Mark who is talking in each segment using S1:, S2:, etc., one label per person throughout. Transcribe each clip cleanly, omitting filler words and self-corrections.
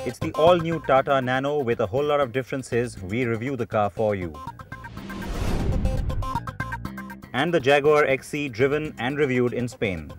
S1: It's the all-new Tata Nano with a whole lot of differences. We review the car for you. And the Jaguar XE driven and reviewed in Spain.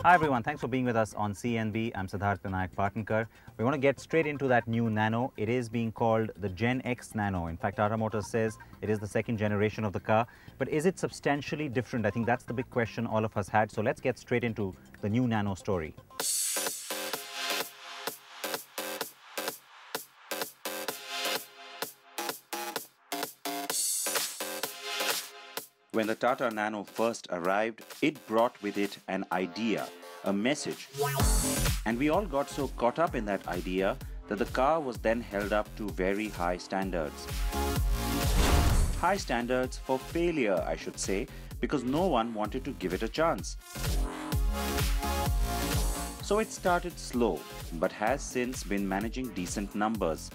S1: Hi everyone, thanks for being with us on CNB. I'm Siddharth Vinayak Partnkar. We want to get straight into that new Nano. It is being called the GenX Nano. In fact, Tata Motors says it is the second generation of the car. But is it substantially different? I think that's the big question all of us had. So let's get straight into the new Nano story. When the Tata Nano first arrived, it brought with it an idea, a message. And we all got so caught up in that idea that the car was then held up to very high standards. High standards for failure, I should say, because no one wanted to give it a chance. So it started slow, but has since been managing decent numbers.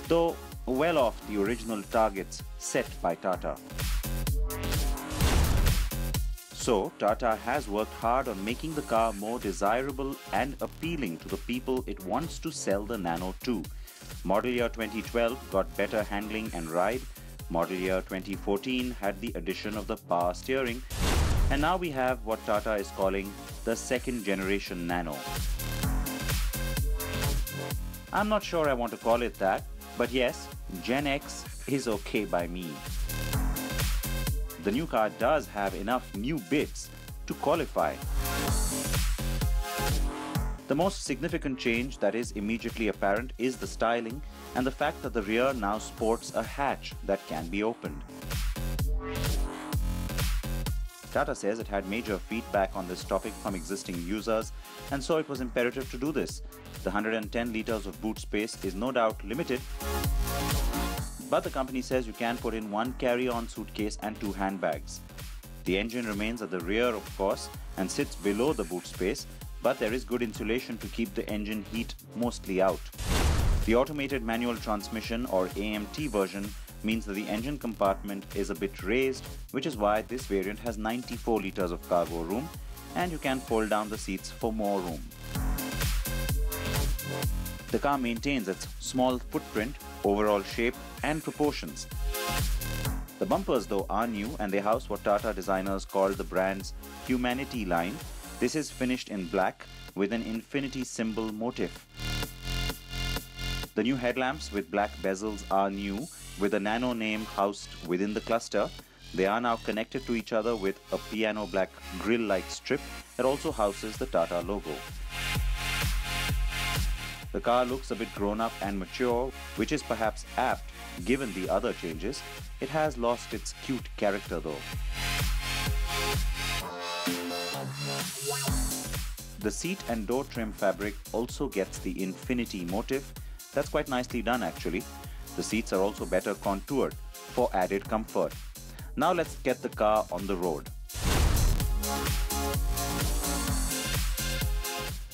S1: Though well off the original targets set by Tata. So, Tata has worked hard on making the car more desirable and appealing to the people it wants to sell the Nano to. Model year 2012 got better handling and ride. Model year 2014 had the addition of the power steering. And now we have what Tata is calling the second generation Nano. I'm not sure I want to call it that, but yes, Gen X is okay by me. The new car does have enough new bits to qualify. The most significant change that is immediately apparent is the styling and the fact that the rear now sports a hatch that can be opened. Tata says it had major feedback on this topic from existing users, and so it was imperative to do this. The 110 litres of boot space is no doubt limited, but the company says you can put in one carry-on suitcase and two handbags. The engine remains at the rear, of course, and sits below the boot space, but there is good insulation to keep the engine heat mostly out. The automated manual transmission or AMT version means that the engine compartment is a bit raised, which is why this variant has 94 litres of cargo room, and you can fold down the seats for more room. The car maintains its small footprint, overall shape and proportions. The bumpers though are new, and they house what Tata designers call the brand's Humanity line. This is finished in black with an infinity symbol motif. The new headlamps with black bezels are new, with the Nano name housed within the cluster. They are now connected to each other with a piano black grille-like strip that also houses the Tata logo. The car looks a bit grown up and mature, which is perhaps apt given the other changes. It has lost its cute character though. The seat and door trim fabric also gets the infinity motif. That's quite nicely done actually. The seats are also better contoured for added comfort. Now let's get the car on the road.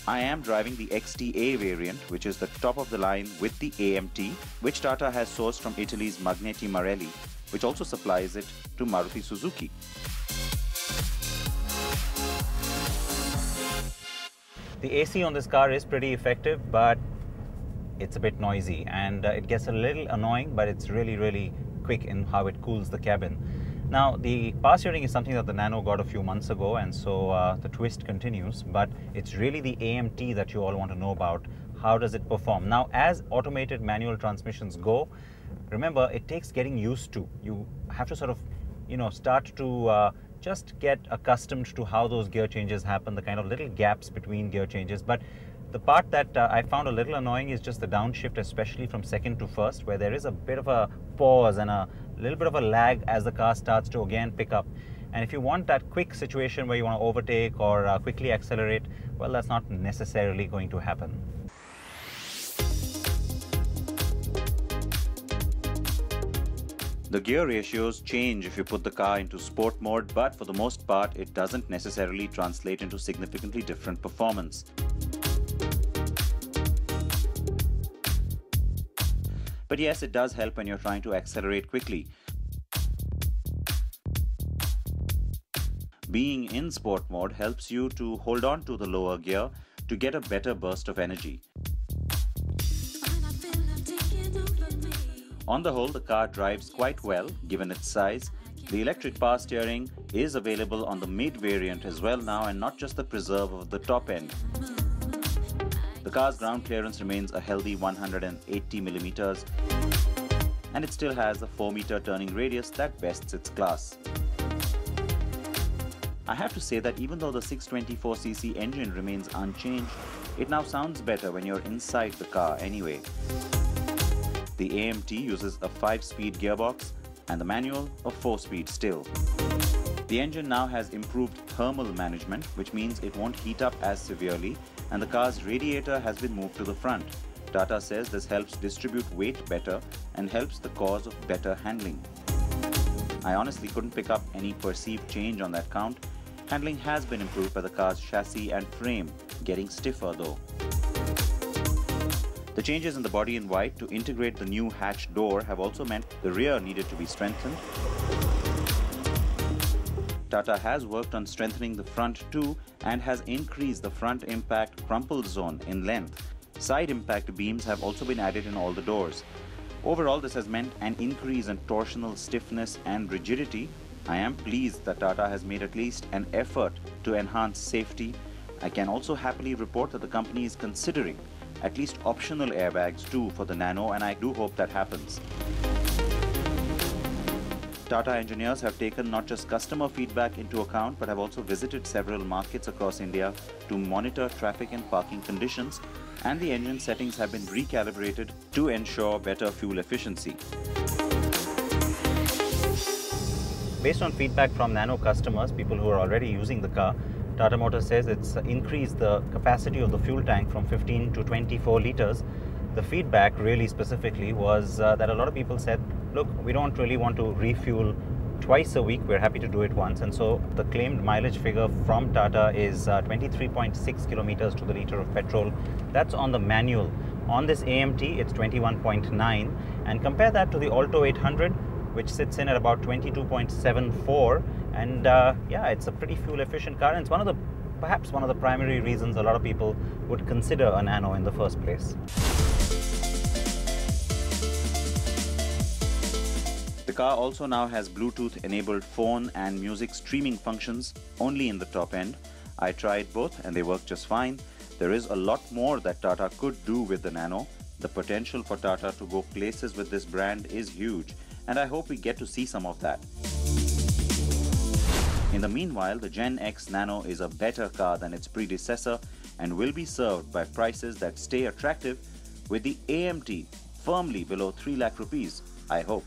S1: I am driving the XTA variant, which is the top of the line with the AMT, which Tata has sourced from Italy's Magneti Marelli, which also supplies it to Maruti Suzuki. The AC on this car is pretty effective, but it's a bit noisy and it gets a little annoying, but it's really quick in how it cools the cabin. Now, the power steering is something that the Nano got a few months ago, and so the twist continues, but it's really the AMT that you all want to know about. How does it perform? Now, as automated manual transmissions go, remember, it takes getting used to. You have to sort of, start to just get accustomed to how those gear changes happen, the kind of little gaps between gear changes. But the part that I found a little annoying is just the downshift, especially from second to first, where there is a bit of a pause and a a little bit of a lag as the car starts to again pick up. And if you want that quick situation where you want to overtake or quickly accelerate, well, that's not necessarily going to happen. The gear ratios change if you put the car into sport mode, but for the most part, it doesn't necessarily translate into significantly different performance. But yes, it does help when you're trying to accelerate quickly. Being in sport mode helps you to hold on to the lower gear to get a better burst of energy. On the whole, the car drives quite well given its size. The electric power steering is available on the mid variant as well now, and not just the preserve of the top end. The car's ground clearance remains a healthy 180 millimeters, and it still has a 4-meter turning radius that bests its class. I have to say that even though the 624cc engine remains unchanged, it now sounds better when you're inside the car anyway. The AMT uses a 5-speed gearbox and the manual a 4-speed still. The engine now has improved thermal management, which means it won't heat up as severely, and the car's radiator has been moved to the front. Tata says this helps distribute weight better and helps the cause of better handling. I honestly couldn't pick up any perceived change on that count. Handling has been improved by the car's chassis and frame, getting stiffer though. The changes in the body in white to integrate the new hatch door have also meant the rear needed to be strengthened. Tata has worked on strengthening the front too and has increased the front impact crumple zone in length. Side impact beams have also been added in all the doors. Overall, this has meant an increase in torsional stiffness and rigidity. I am pleased that Tata has made at least an effort to enhance safety. I can also happily report that the company is considering at least optional airbags too for the Nano, and I do hope that happens. Tata engineers have taken not just customer feedback into account, but have also visited several markets across India to monitor traffic and parking conditions, and the engine settings have been recalibrated to ensure better fuel efficiency. Based on feedback from Nano customers, people who are already using the car, Tata Motors says it's increased the capacity of the fuel tank from 15 to 24 liters. The feedback really specifically was that a lot of people said, look, we don't really want to refuel twice a week, we're happy to do it once. And so the claimed mileage figure from Tata is 23.6 kilometers to the liter of petrol. That's on the manual. On this AMT, it's 21.9, and compare that to the Alto 800, which sits in at about 22.74, and yeah, it's a pretty fuel efficient car, and it's perhaps one of the primary reasons a lot of people would consider a Nano in the first place. The car also now has Bluetooth enabled phone and music streaming functions only in the top end. I tried both and they work just fine. There is a lot more that Tata could do with the Nano. The potential for Tata to go places with this brand is huge, and I hope we get to see some of that. In the meanwhile, the GenX Nano is a better car than its predecessor and will be served by prices that stay attractive, with the AMT firmly below 3 lakh rupees, I hope.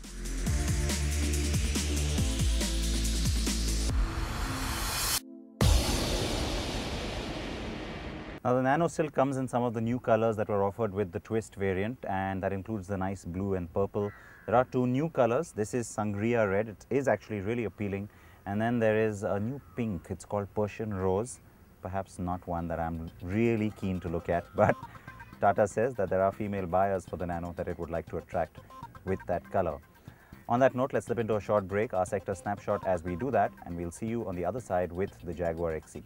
S1: Now the Nano still comes in some of the new colors that were offered with the Twist variant, and that includes the nice blue and purple. There are 2 new colors. This is Sangria Red. It is actually really appealing. And then there is a new pink. It's called Persian Rose. Perhaps not one that I'm really keen to look at, but Tata says that there are female buyers for the Nano that it would like to attract with that color. On that note, let's slip into a short break, our sector snapshot as we do that, and we'll see you on the other side with the Jaguar XE.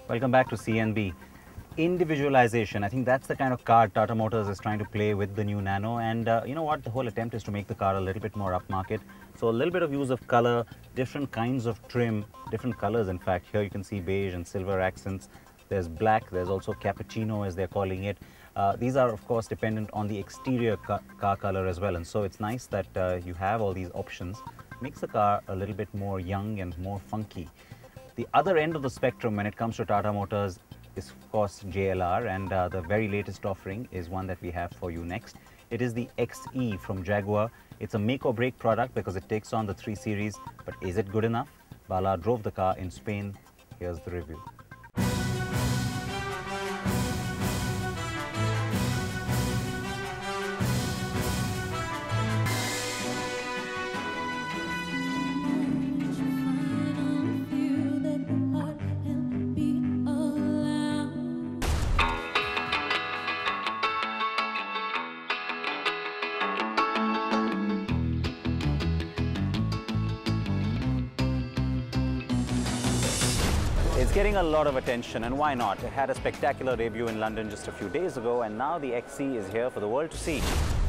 S2: Welcome back to CNB. Individualization, I think that's the kind of car Tata Motors is trying to play with the new Nano, and you know what, the whole attempt is to make the car a little bit more upmarket. So a little bit of use of color, different kinds of trim, different colors in fact. Here you can see beige and silver accents. There's black, there's also cappuccino as they're calling it. These are of course dependent on the exterior car color as well, and so it's nice that you have all these options. Makes the car a little bit more young and more funky. The other end of the spectrum when it comes to Tata Motors is of course JLR, and the very latest offering is one that we have for you next. It is the XE from Jaguar. It's a make or break product because it takes on the 3 Series, but is it good enough? Bala drove the car in Spain. Here's the review. It's getting a lot of attention, and why not? It had a spectacular debut in London just a few days ago, and now the XE is here for the world to see.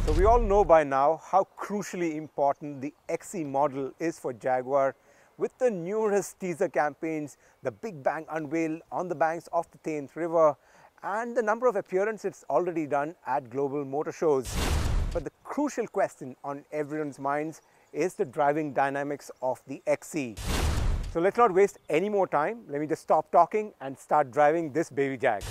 S3: So we all know by now how crucially important the XE model is for Jaguar. With the numerous teaser campaigns, the Big Bang unveil on the banks of the Thames River, and the number of appearances it's already done at global motor shows. But the crucial question on everyone's minds is the driving dynamics of the XE. So let's not waste any more time. Let me just stop talking and start driving this baby Jag.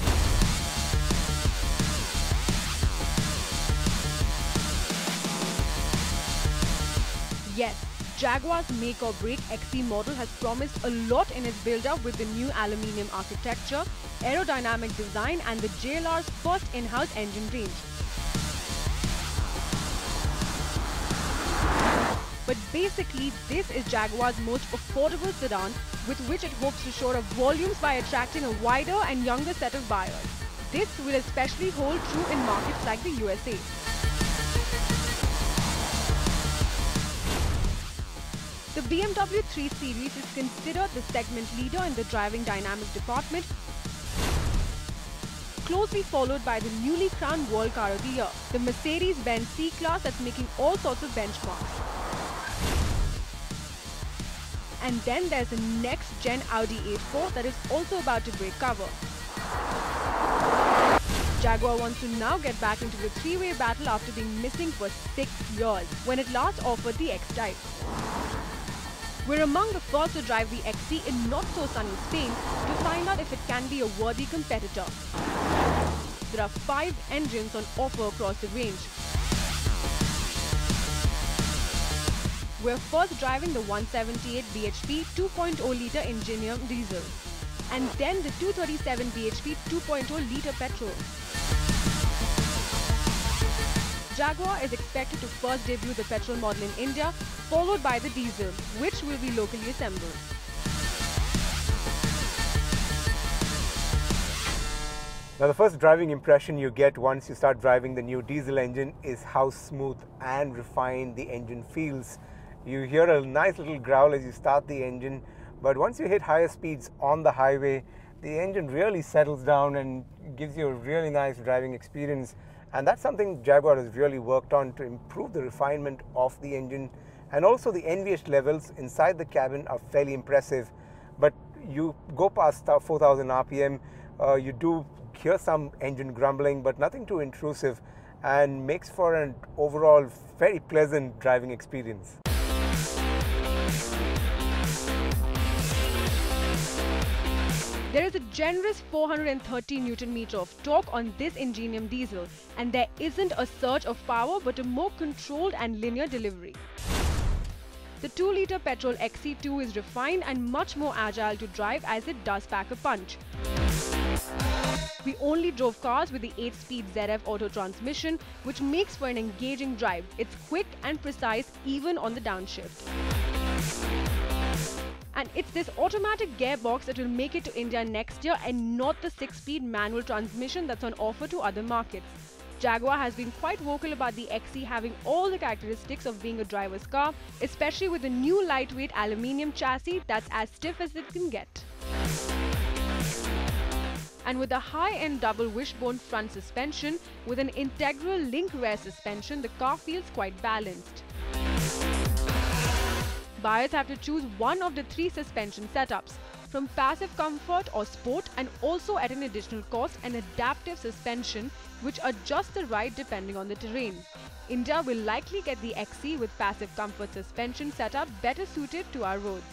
S4: Yes, Jaguar's make or break XE model has promised a lot in its build-up with the new aluminium architecture, aerodynamic design and the JLR's first in-house engine range. But basically, this is Jaguar's most affordable sedan with which it hopes to shore up volumes by attracting a wider and younger set of buyers. This will especially hold true in markets like the USA. The BMW 3 Series is considered the segment leader in the driving dynamic department, closely followed by the newly crowned World Car of the Year, the Mercedes-Benz C-Class that's making all sorts of benchmarks. And then there's the next-gen Audi A4 that is also about to break cover. Jaguar wants to now get back into the three-way battle after being missing for 6 years, when it last offered the X-Type. We're among the first to drive the XE in not-so-sunny Spain to find out if it can be a worthy competitor. There are 5 engines on offer across the range. We're first driving the 178 bhp 2.0-litre Ingenium diesel, and then the 237 bhp 2.0-litre petrol. Jaguar is expected to first debut the petrol model in India, followed by the diesel, which will be locally assembled.
S3: Now the first driving impression you get once you start driving the new diesel engine is how smooth and refined the engine feels. You hear a nice little growl as you start the engine, but once you hit higher speeds on the highway, the engine really settles down and gives you a really nice driving experience. And that's something Jaguar has really worked on to improve the refinement of the engine. And also the NVH levels inside the cabin are fairly impressive. But you go past 4,000 RPM, you do hear some engine grumbling, but nothing too intrusive, and makes for an overall very pleasant driving experience.
S4: There is a generous 430 Nm of torque on this Ingenium diesel, and there isn't a surge of power but a more controlled and linear delivery. The 2-litre petrol XE2 is refined and much more agile to drive as it does pack a punch. We only drove cars with the 8-speed ZF auto transmission, which makes for an engaging drive. It's quick and precise even on the downshift. And it's this automatic gearbox that will make it to India next year and not the 6-speed manual transmission that's on offer to other markets. Jaguar has been quite vocal about the XE having all the characteristics of being a driver's car, especially with the new lightweight aluminium chassis that's as stiff as it can get. And with a high-end double wishbone front suspension with an integral link rear suspension, the car feels quite balanced. Buyers have to choose one of the 3 suspension setups, from passive comfort or sport, and also at an additional cost, an adaptive suspension which adjusts the ride depending on the terrain. India will likely get the XE with passive comfort suspension setup better suited to our roads.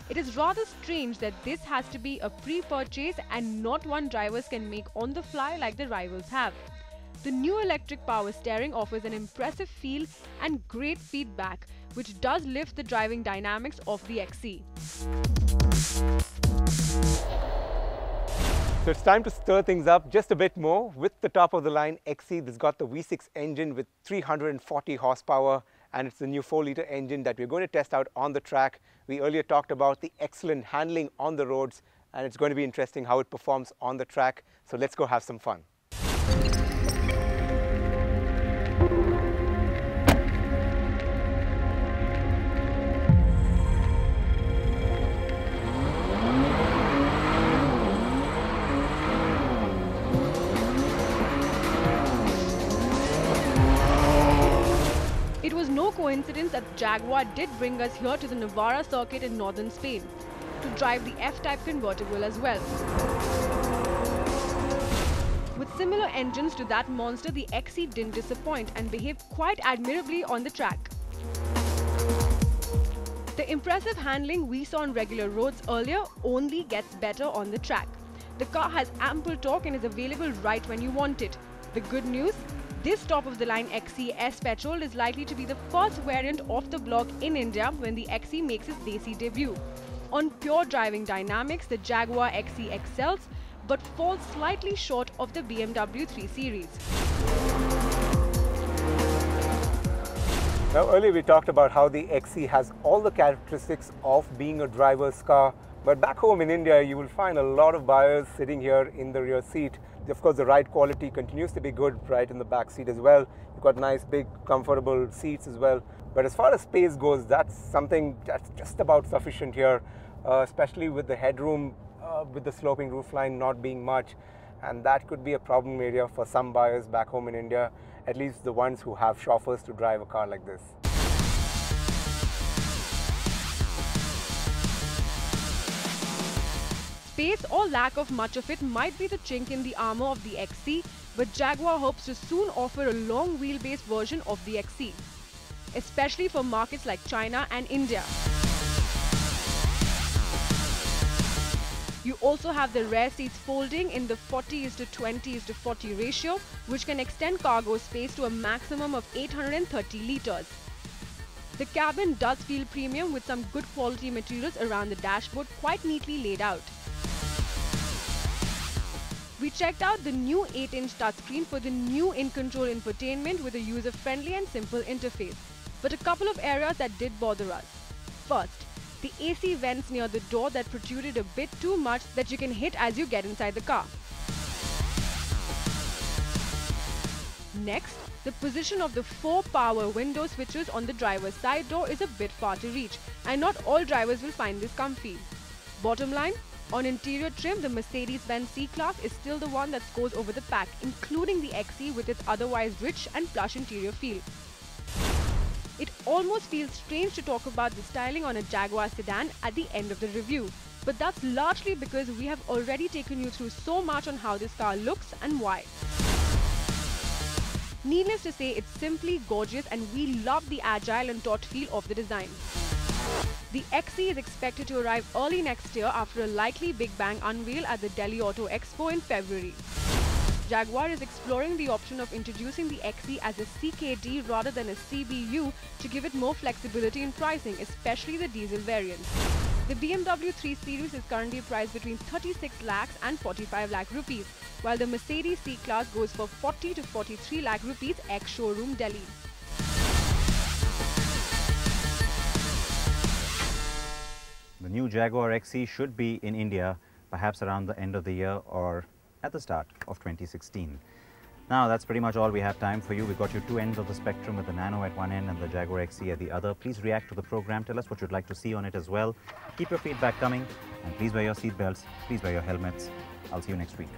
S4: It is rather strange that this has to be a pre-purchase and not one drivers can make on the fly like the rivals have. The new electric power steering offers an impressive feel and great feedback, which does lift the driving dynamics of the XE.
S3: So it's time to stir things up just a bit more with the top-of-the-line XE. That's got the V6 engine with 340 horsepower, and it's the new 4-litre engine that we're going to test out on the track. We earlier talked about the excellent handling on the roads, and it's going to be interesting how it performs on the track. So let's go have some fun.
S4: It was no coincidence that Jaguar did bring us here to the Navarra circuit in northern Spain to drive the F-Type convertible as well. With similar engines to that monster, the XE didn't disappoint and behaved quite admirably on the track. The impressive handling we saw on regular roads earlier only gets better on the track. The car has ample torque and is available right when you want it. The good news? This top-of-the-line XE S Petrol is likely to be the first variant off the block in India when the XE makes its Desi debut. On pure driving dynamics, the Jaguar XE excels, but falls slightly short of the BMW 3 Series.
S3: Now, earlier we talked about how the XE has all the characteristics of being a driver's car, but back home in India, you will find a lot of buyers sitting here in the rear seat. Of course, the ride quality continues to be good right in the back seat as well. You've got nice, big, comfortable seats as well. But as far as space goes, that's something that's just about sufficient here, especially with the headroom, with the sloping roofline not being much. And that could be a problem area for some buyers back home in India, at least the ones who have chauffeurs to drive a car like this.
S4: Space or lack of much of it might be the chink in the armor of the XE, but Jaguar hopes to soon offer a long wheelbase version of the XE, especially for markets like China and India. You also have the rear seats folding in the 40:20:40 ratio, which can extend cargo space to a maximum of 830 litres. The cabin does feel premium with some good quality materials around the dashboard quite neatly laid out. We checked out the new 8-inch touchscreen for the new in-control infotainment with a user-friendly and simple interface. But a couple of areas that did bother us. First, the AC vents near the door that protruded a bit too much that you can hit as you get inside the car. Next, the position of the 4 power window switches on the driver's side door is a bit far to reach, and not all drivers will find this comfy. Bottom line, on interior trim, the Mercedes-Benz C-Class is still the one that scores over the pack, including the XE with its otherwise rich and plush interior feel. It almost feels strange to talk about the styling on a Jaguar sedan at the end of the review, but that's largely because we have already taken you through so much on how this car looks and why. Needless to say, it's simply gorgeous and we love the agile and taut feel of the design. The XE is expected to arrive early next year after a likely Big Bang unveil at the Delhi Auto Expo in February. Jaguar is exploring the option of introducing the XE as a CKD rather than a CBU to give it more flexibility in pricing, especially the diesel variant. The BMW 3 Series is currently priced between 36 lakhs and 45 lakh rupees, while the Mercedes C-Class goes for 40 to 43 lakh rupees ex-showroom Delhi.
S2: The new Jaguar XE should be in India perhaps around the end of the year or at the start of 2016. Now that's pretty much all we have time for you. We've got you two ends of the spectrum with the Nano at one end and the Jaguar XE at the other. Please react to the program. Tell us what you'd like to see on it as well. Keep your feedback coming and please wear your seatbelts. Please wear your helmets. I'll see you next week.